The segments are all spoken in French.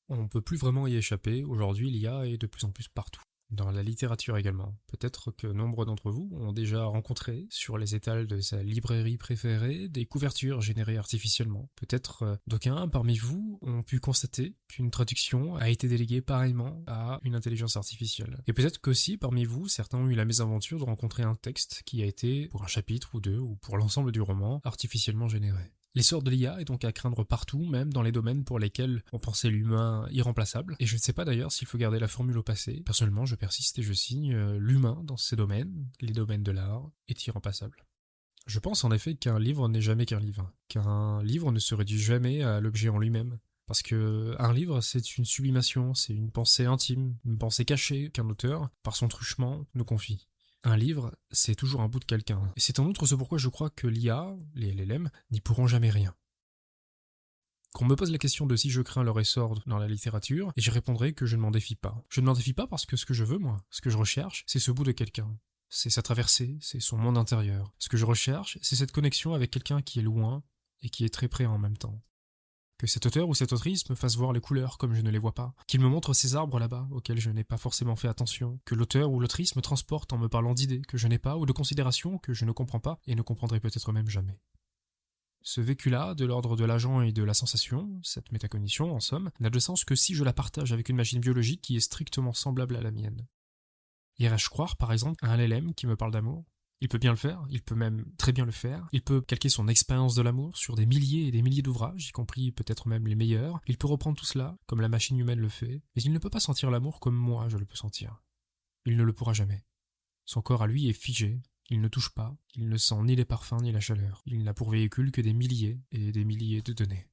On ne peut plus vraiment y échapper, aujourd'hui l'IA est de plus en plus partout. Dans la littérature également. Peut-être que nombre d'entre vous ont déjà rencontré, sur les étals de sa librairie préférée, des couvertures générées artificiellement. Peut-être d'aucuns parmi vous ont pu constater qu'une traduction a été déléguée pareillement à une intelligence artificielle. Et peut-être qu'aussi parmi vous, certains ont eu la mésaventure de rencontrer un texte qui a été, pour un chapitre ou deux, ou pour l'ensemble du roman, artificiellement généré. L'essor de l'IA est donc à craindre partout, même dans les domaines pour lesquels on pensait l'humain irremplaçable. Et je ne sais pas d'ailleurs s'il faut garder la formule au passé. Personnellement, je persiste et je signe l'humain dans ces domaines, les domaines de l'art, est irremplaçable. Je pense en effet qu'un livre n'est jamais qu'un livre, qu'un livre ne se réduit jamais à l'objet en lui-même. Parce que un livre, c'est une sublimation, c'est une pensée intime, une pensée cachée qu'un auteur, par son truchement, nous confie. Un livre, c'est toujours un bout de quelqu'un. Et c'est en outre ce pourquoi je crois que l'IA, les LLM, n'y pourront jamais rien. Qu'on me pose la question de si je crains leur essor dans la littérature, et j'y répondrai que je ne m'en défie pas. Je ne m'en défie pas parce que ce que je veux, moi, ce que je recherche, c'est ce bout de quelqu'un. C'est sa traversée, c'est son monde intérieur. Ce que je recherche, c'est cette connexion avec quelqu'un qui est loin et qui est très près en même temps. Que cet auteur ou cette autrice me fasse voir les couleurs comme je ne les vois pas, qu'il me montre ces arbres là-bas auxquels je n'ai pas forcément fait attention, que l'auteur ou l'autrice me transporte en me parlant d'idées que je n'ai pas ou de considérations que je ne comprends pas et ne comprendrai peut-être même jamais. Ce vécu-là, de l'ordre de l'agent et de la sensation, cette métacognition en somme, n'a de sens que si je la partage avec une machine biologique qui est strictement semblable à la mienne. Irais-je croire par exemple à un LLM qui me parle d'amour? Il peut bien le faire, il peut même très bien le faire, il peut calquer son expérience de l'amour sur des milliers et des milliers d'ouvrages, y compris peut-être même les meilleurs, il peut reprendre tout cela, comme la machine humaine le fait, mais il ne peut pas sentir l'amour comme moi je le peux sentir. Il ne le pourra jamais. Son corps à lui est figé, il ne touche pas, il ne sent ni les parfums ni la chaleur, il n'a pour véhicule que des milliers et des milliers de données.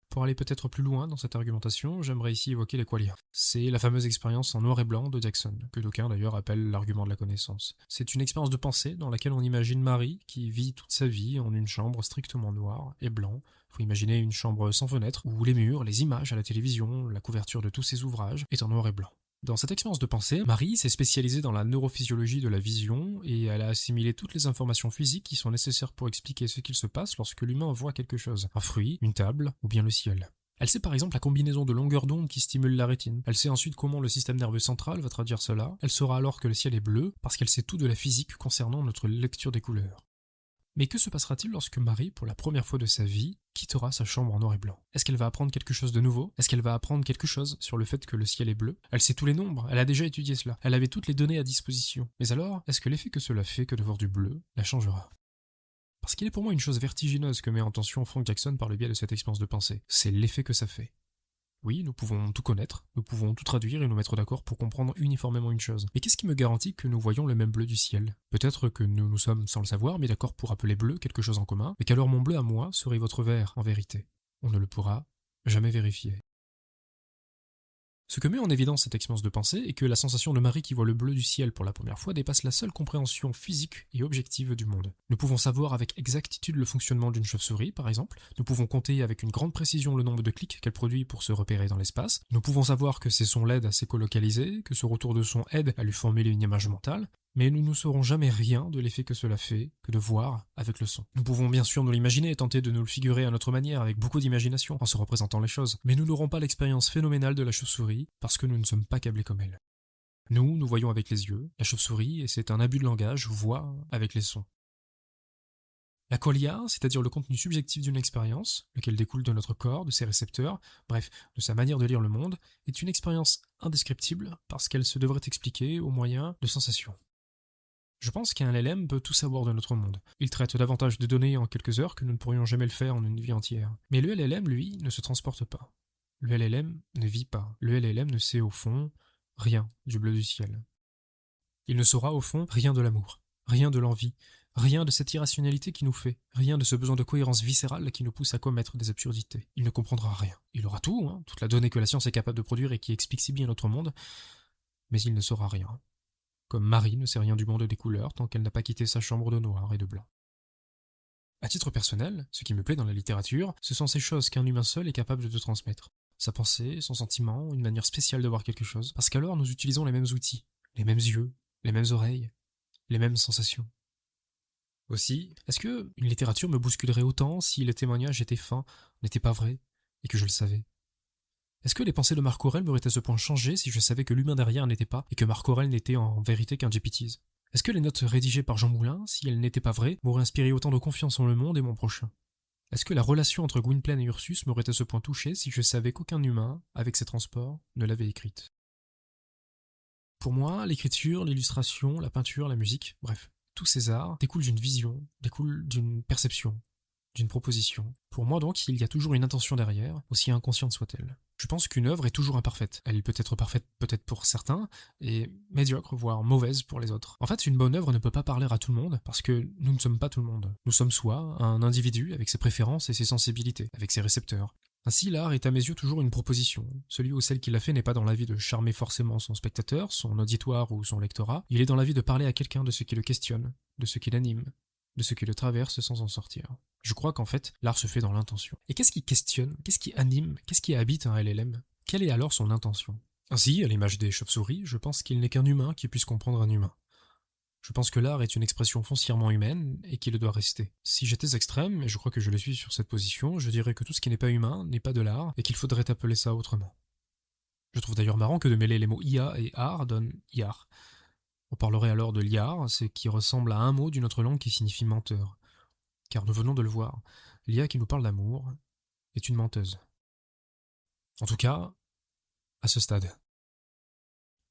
Pour aller peut-être plus loin dans cette argumentation, j'aimerais ici évoquer les qualia. C'est la fameuse expérience en noir et blanc de Jackson, que d'aucuns d'ailleurs appellent l'argument de la connaissance. C'est une expérience de pensée dans laquelle on imagine Marie qui vit toute sa vie en une chambre strictement noire et blanc. Faut imaginer une chambre sans fenêtre, où les murs, les images à la télévision, la couverture de tous ses ouvrages est en noir et blanc. Dans cette expérience de pensée, Marie s'est spécialisée dans la neurophysiologie de la vision et elle a assimilé toutes les informations physiques qui sont nécessaires pour expliquer ce qu'il se passe lorsque l'humain voit quelque chose, un fruit, une table ou bien le ciel. Elle sait par exemple la combinaison de longueurs d'onde qui stimule la rétine. Elle sait ensuite comment le système nerveux central va traduire cela. Elle saura alors que le ciel est bleu parce qu'elle sait tout de la physique concernant notre lecture des couleurs. Mais que se passera-t-il lorsque Marie, pour la première fois de sa vie, quittera sa chambre en noir et blanc? Est-ce qu'elle va apprendre quelque chose de nouveau? Est-ce qu'elle va apprendre quelque chose sur le fait que le ciel est bleu? Elle sait tous les nombres, elle a déjà étudié cela, elle avait toutes les données à disposition. Mais alors, est-ce que l'effet que cela fait que de voir du bleu la changera? Parce qu'il est pour moi une chose vertigineuse que met en tension Frank Jackson par le biais de cette expérience de pensée. C'est l'effet que ça fait. Oui, nous pouvons tout connaître, nous pouvons tout traduire et nous mettre d'accord pour comprendre uniformément une chose. Mais qu'est-ce qui me garantit que nous voyons le même bleu du ciel? Peut-être que nous sommes, sans le savoir, mis d'accord pour appeler bleu quelque chose en commun, mais qu'alors mon bleu à moi serait votre vert, en vérité. On ne le pourra jamais vérifier. Ce que met en évidence cette expérience de pensée est que la sensation de Marie qui voit le bleu du ciel pour la première fois dépasse la seule compréhension physique et objective du monde. Nous pouvons savoir avec exactitude le fonctionnement d'une chauve-souris, par exemple, nous pouvons compter avec une grande précision le nombre de clics qu'elle produit pour se repérer dans l'espace, nous pouvons savoir que ses sons l'aident à s'écolocaliser, que ce retour de son aide à lui formuler une image mentale, mais nous ne saurons jamais rien de l'effet que cela fait que de voir avec le son. Nous pouvons bien sûr nous l'imaginer et tenter de nous le figurer à notre manière avec beaucoup d'imagination en se représentant les choses, mais nous n'aurons pas l'expérience phénoménale de la chauve-souris parce que nous ne sommes pas câblés comme elle. Nous voyons avec les yeux, la chauve-souris, et c'est un abus de langage, voit avec les sons. La qualia, c'est-à-dire le contenu subjectif d'une expérience, lequel découle de notre corps, de ses récepteurs, bref, de sa manière de lire le monde, est une expérience indescriptible parce qu'elle se devrait expliquer au moyen de sensations. Je pense qu'un LLM peut tout savoir de notre monde. Il traite davantage de données en quelques heures que nous ne pourrions jamais le faire en une vie entière. Mais le LLM, lui, ne se transporte pas. Le LLM ne vit pas. Le LLM ne sait au fond rien du bleu du ciel. Il ne saura au fond rien de l'amour, rien de l'envie, rien de cette irrationalité qui nous fait, rien de ce besoin de cohérence viscérale qui nous pousse à commettre des absurdités. Il ne comprendra rien. Il aura tout, toute la donnée que la science est capable de produire et qui explique si bien notre monde, mais il ne saura rien. Comme Marie ne sait rien du monde des couleurs tant qu'elle n'a pas quitté sa chambre de noir et de blanc. À titre personnel, ce qui me plaît dans la littérature, ce sont ces choses qu'un humain seul est capable de te transmettre. Sa pensée, son sentiment, une manière spéciale de voir quelque chose, parce qu'alors nous utilisons les mêmes outils, les mêmes yeux, les mêmes oreilles, les mêmes sensations. Aussi, est-ce que une littérature me bousculerait autant si les témoignages étaient fins, n'étaient pas vrais, et que je le savais? Est-ce que les pensées de Marc Aurèle m'auraient à ce point changé si je savais que l'humain derrière n'était pas, et que Marc Aurèle n'était en vérité qu'un GPTs? Est-ce que les notes rédigées par Jean Moulin, si elles n'étaient pas vraies, m'auraient inspiré autant de confiance en le monde et mon prochain? Est-ce que la relation entre Gwynplaine et Ursus m'aurait à ce point touché si je savais qu'aucun humain, avec ses transports, ne l'avait écrite? Pour moi, l'écriture, l'illustration, la peinture, la musique, bref, tous ces arts découlent d'une vision, découlent d'une perception, d'une proposition. Pour moi donc, il y a toujours une intention derrière, aussi inconsciente soit-elle. Je pense qu'une œuvre est toujours imparfaite. Elle peut être parfaite peut-être pour certains, et médiocre, voire mauvaise pour les autres. En fait, une bonne œuvre ne peut pas parler à tout le monde, parce que nous ne sommes pas tout le monde. Nous sommes soit un individu avec ses préférences et ses sensibilités, avec ses récepteurs. Ainsi, l'art est à mes yeux toujours une proposition. Celui ou celle qui l'a fait n'est pas dans l'avis de charmer forcément son spectateur, son auditoire ou son lectorat, il est dans l'avis de parler à quelqu'un de ce qui le questionne, de ce qui l'anime, de ce qui le traverse sans en sortir. Je crois qu'en fait, l'art se fait dans l'intention. Et qu'est-ce qui questionne, qu'est-ce qui anime, qu'est-ce qui habite un LLM? Quelle est alors son intention? Ainsi, à l'image des chauves-souris, je pense qu'il n'est qu'un humain qui puisse comprendre un humain. Je pense que l'art est une expression foncièrement humaine et qu'il le doit rester. Si j'étais extrême, et je crois que je le suis sur cette position, je dirais que tout ce qui n'est pas humain n'est pas de l'art et qu'il faudrait appeler ça autrement. Je trouve d'ailleurs marrant que de mêler les mots IA et art donne IAR. On parlerait alors de liar, ce qui ressemble à un mot d'une autre langue qui signifie menteur. Car nous venons de le voir, l'IA qui nous parle d'amour est une menteuse. En tout cas, à ce stade.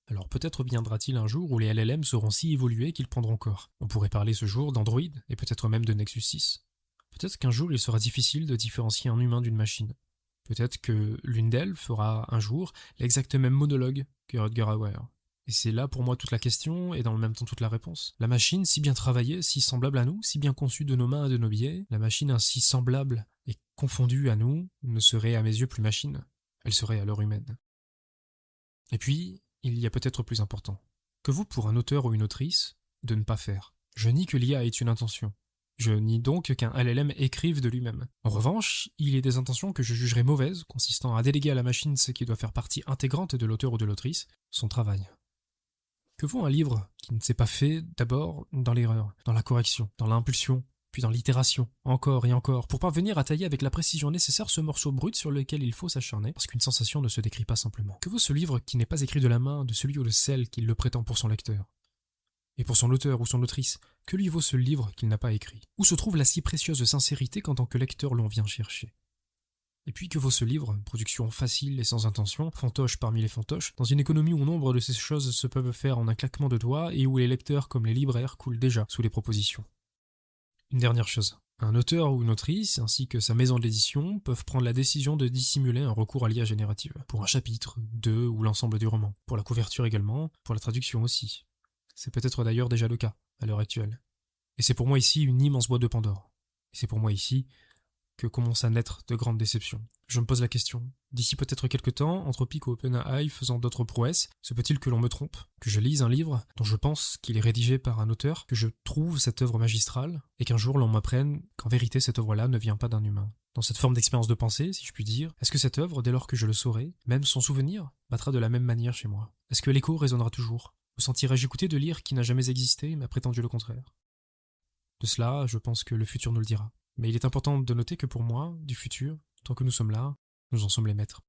Alors peut-être viendra-t-il un jour où les LLM seront si évolués qu'ils prendront corps. On pourrait parler ce jour d'Android, et peut-être même de Nexus 6. Peut-être qu'un jour il sera difficile de différencier un humain d'une machine. Peut-être que l'une d'elles fera un jour l'exact même monologue que Rutger Hauer. Et c'est là pour moi toute la question, et dans le même temps toute la réponse. La machine, si bien travaillée, si semblable à nous, si bien conçue de nos mains et de nos biais, la machine ainsi semblable et confondue à nous, ne serait à mes yeux plus machine. Elle serait alors humaine. Et puis, il y a peut-être plus important. Que vaut pour un auteur ou une autrice de ne pas faire? Je nie que l'IA ait une intention. Je nie donc qu'un LLM écrive de lui-même. En revanche, il y a des intentions que je jugerais mauvaises, consistant à déléguer à la machine ce qui doit faire partie intégrante de l'auteur ou de l'autrice, son travail. Que vaut un livre qui ne s'est pas fait d'abord dans l'erreur, dans la correction, dans l'impulsion, puis dans l'itération, encore et encore, pour parvenir à tailler avec la précision nécessaire ce morceau brut sur lequel il faut s'acharner, parce qu'une sensation ne se décrit pas simplement. Que vaut ce livre qui n'est pas écrit de la main de celui ou de celle qui le prétend pour son lecteur? Et pour son auteur ou son autrice, que lui vaut ce livre qu'il n'a pas écrit? Où se trouve la si précieuse sincérité qu'en tant que lecteur l'on vient chercher? Et puis que vaut ce livre, production facile et sans intention, fantoche parmi les fantoches, dans une économie où nombre de ces choses se peuvent faire en un claquement de doigts et où les lecteurs comme les libraires coulent déjà sous les propositions? Une dernière chose. Un auteur ou une autrice, ainsi que sa maison d'édition, peuvent prendre la décision de dissimuler un recours à l'IA générative. Pour un chapitre, deux ou l'ensemble du roman. Pour la couverture également, pour la traduction aussi. C'est peut-être d'ailleurs déjà le cas, à l'heure actuelle. Et c'est pour moi ici une immense boîte de Pandore. Et c'est pour moi ici que commencent à naître de grandes déceptions. Je me pose la question. D'ici peut-être quelque temps, Anthropic ou OpenAI faisant d'autres prouesses, se peut-il que l'on me trompe, que je lise un livre dont je pense qu'il est rédigé par un auteur, que je trouve cette œuvre magistrale, et qu'un jour l'on m'apprenne qu'en vérité cette œuvre-là ne vient pas d'un humain? Dans cette forme d'expérience de pensée, si je puis dire, est-ce que cette œuvre, dès lors que je le saurai, même son souvenir, battra de la même manière chez moi? Est-ce que l'écho résonnera toujours? Me sentirai-je écouté de lire qui n'a jamais existé, mais a prétendu le contraire? De cela, je pense que le futur nous le dira. Mais il est important de noter que pour moi, du futur, tant que nous sommes là, nous en sommes les maîtres.